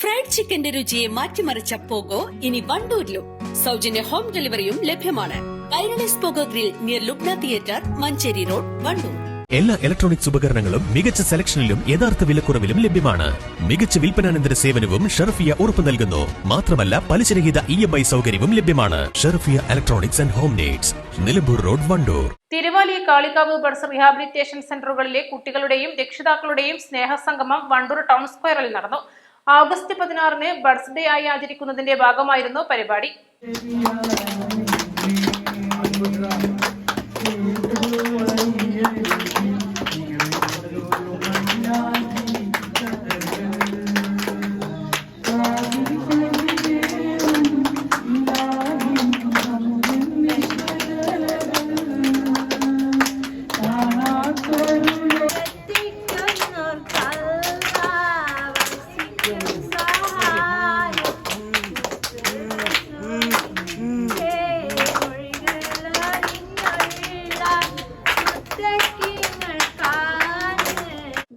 Fried ചിക്കന്റെ രുചിയെ മാറ്റിമറിച്ച pogo ഇനി വണ്ടൂരിലും. സൗജന്യ ഹോം ഡെലിവറിയും ലഭ്യമാണ്. Kairali's pogo grill near Lubna theatre, Manjeri road, Wandoor. എല്ലാ ഇലക്ട്രോണിക്സ് ഉപകരണങ്ങളും മികച്ച സെലക്ഷനിലും യഥാർത്ഥ വിലക്കുറവിലും ലഭ്യമാണ്. മികച്ച വിൽപ്പനാനന്തര സേവനവും ഷെർഫിയ ഉറപ്പു നൽകുന്നു. മാത്രമല്ല പലിശരഹിത EMI സൗകര്യവും ലഭ്യമാണ്. Sherfiya electronics and home needs, Nilambur road, Wandoor. Thiruvali, Kalikavu buds rehabilitation സെന്ററുകളിലെ കുട്ടികളുടെയും രക്ഷിതാക്കളുടെയും സ്നേഹസംഗമം വണ്ടൂർ ടൗൺ സ്ക്വയറിൽ നടന്നു. ഓഗസ്റ്റ് 16-ന് ബഡ്സ് ഡേ ആയി ആചരിക്കുന്നതിന്റെ ഭാഗമായിരുന്നു പരിപാടി.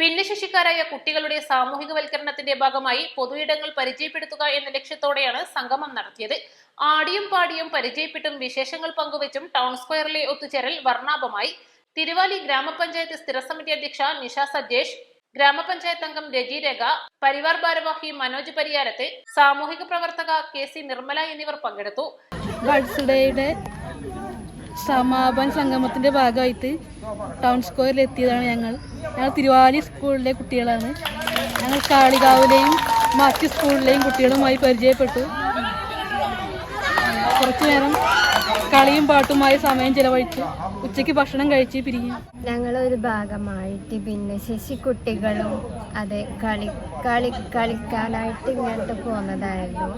ഭിന്നശേഷിക്കാരായ കുട്ടികളുടെ സാമൂഹികവൽക്കരണത്തിന്റെ ഭാഗമായി പൊതുയിടങ്ങൾ പരിചയപ്പെടുത്തുക എന്ന ലക്ഷ്യത്തോടെയാണ് സംഗമം നടത്തിയത്. ആടിയും പാടിയും പരിചയപ്പെട്ടും വിശേഷങ്ങൾ പങ്കുവച്ചും ടൗൺ സ്ക്വയറിലെ ഒത്തുചേരൽ വർണ്ണാഭമായി. തിരുവാലി ഗ്രാമപഞ്ചായത്ത് സ്ഥിരസമിതി അധ്യക്ഷ നിഷ സജേഷ്, ഗ്രാമപഞ്ചായത്ത് അംഗം രജി രേഖ, പരിവാർ ഭാരവാഹി മനോജ് പരിയാരത്ത്, സാമൂഹിക പ്രവർത്തക KC നിർമ്മല എന്നിവർ പങ്കെടുത്തു. ബഡ്സ് ഡേയുടെ സമാപന സംഗമത്തിന്റെ ഭാഗമായിട്ട് ടൗൺ സ്ക്വയറിൽ എത്തിയതാണ് ഞങ്ങൾ തിരുവാലി സ്കൂളിലെ കുട്ടികളാണ്. ഞങ്ങൾ കാളികാവിലെയും മറ്റ് സ്കൂളിലെയും കുട്ടികളുമായി പരിചയപ്പെട്ടു. കുറച്ചു നേരം കളിയും പാട്ടുമായി സമയം ചെലവഴിച്ചു. ഉച്ചയ്ക്ക് ഭക്ഷണം കഴിച്ച് പിരിയും. ഞങ്ങളൊരു ഭാഗമായിട്ട് ഭിന്നശേഷി കുട്ടികളും അതെ കളിക്കാനായിട്ട് ഇങ്ങോട്ട് പോകുന്നതായിരുന്നു.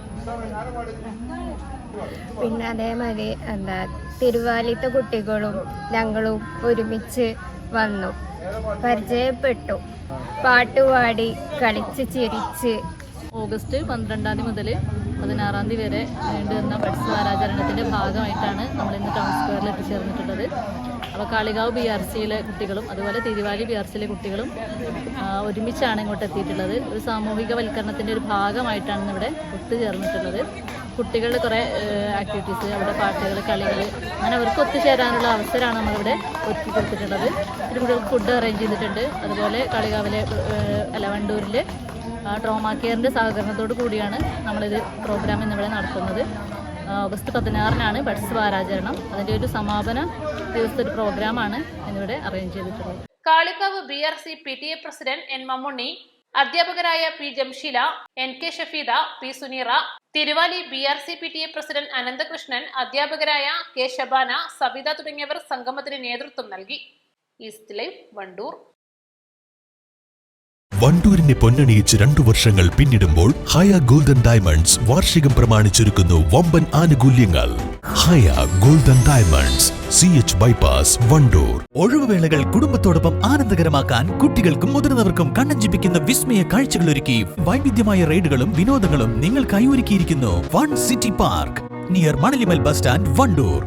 പിന്നെ അതേമാതിരി തിരുവാലിത്തെ കുട്ടികളും ഞങ്ങളും ഒരുമിച്ച് വന്നു, പരിചയപ്പെട്ടു, പാട്ടുപാടി കളിച്ച് ചിരിച്ച്. ഓഗസ്റ്റ് 12 മുതൽ 16 വരെ നീണ്ടുവന്ന ബഡ്സ് വാരാചരണത്തിൻ്റെ ഭാഗമായിട്ടാണ് നമ്മൾ ഇന്ന് ടൗൺ സ്ക്വയറിൽ എത്തിച്ചേർന്നിട്ടുള്ളത്. അപ്പോൾ കാളികാവ് BRCയിലെ കുട്ടികളും അതുപോലെ തിരുവാലി BRCയിലെ കുട്ടികളും ഒരുമിച്ചാണ് ഇങ്ങോട്ട് എത്തിയിട്ടുള്ളത്. ഒരു സാമൂഹികവൽക്കരണത്തിൻ്റെ ഒരു ഭാഗമായിട്ടാണ് ഇവിടെ ഒത്തുചേർന്നിട്ടുള്ളത്. കുട്ടികളുടെ കുറേ ആക്ടിവിറ്റീസ്, അവിടെ പാട്ടുകൾ, കളികൾ, അങ്ങനെ അവർക്ക് ഒത്തുചേരാനുള്ള അവസരമാണ് നമ്മളിവിടെ ഒരുക്കി കൊടുത്തിട്ടുള്ളത്. കുട്ടികൾക്ക് ഫുഡ് അറേഞ്ച് ചെയ്തിട്ടുണ്ട്. അതുപോലെ കാളികാവിലെ വണ്ടൂരിൽ ട്രോമാ കെയറിൻ്റെ സഹകരണത്തോടു കൂടിയാണ് നമ്മളിത് പ്രോഗ്രാം ഇന്നിവിടെ നടത്തുന്നത്. ഓഗസ്റ്റ് 16-നാണ് ബഡ്സ് വാരാചരണം. അതിൻ്റെ ഒരു സമാപന ദിവസത്തെ ഒരു പ്രോഗ്രാമാണ് ഇന്നിവിടെ അറേഞ്ച് ചെയ്തിട്ടുള്ളത്. Kalikavu BRC PTA president N Mammunni, അധ്യാപകരായ P Jamsheela, NK Shafeeda, P Suneera, Thiruvali BRC PTA president Ananthakrishnan, അധ്യാപകരായ K ഷബാന, സബിത തുടങ്ങിയവർ സംഗമത്തിന് നേതൃത്വം നൽകി. East live, Wandoor. വണ്ടൂരിനെ പൊന്നണിയിച്ച് 2 വർഷങ്ങൾ പിന്നിടുമ്പോൾ ഹയ ഗോൾഡൻ ഡയമണ്ട്സ് വാർഷികം പ്രമാണിച്ചൊരുക്കുന്നു വമ്പൻ ആനുകൂല്യങ്ങൾ. Haya golden diamonds, CH bypass, Wandoor. ഒഴിവുവേളകൾ കുടുംബത്തോടൊപ്പം ആനന്ദകരമാക്കാൻ കുട്ടികൾക്കും മുതിർന്നവർക്കും കണ്ണഞ്ചിപ്പിക്കുന്ന വിസ്മയ കാഴ്ചകളൊരുക്കി വൈവിധ്യമായ റൈഡുകളും വിനോദങ്ങളും നിങ്ങൾക്കായി ഒരുക്കിയിരിക്കുന്നു one city park near Manalimal bus stand, Wandoor.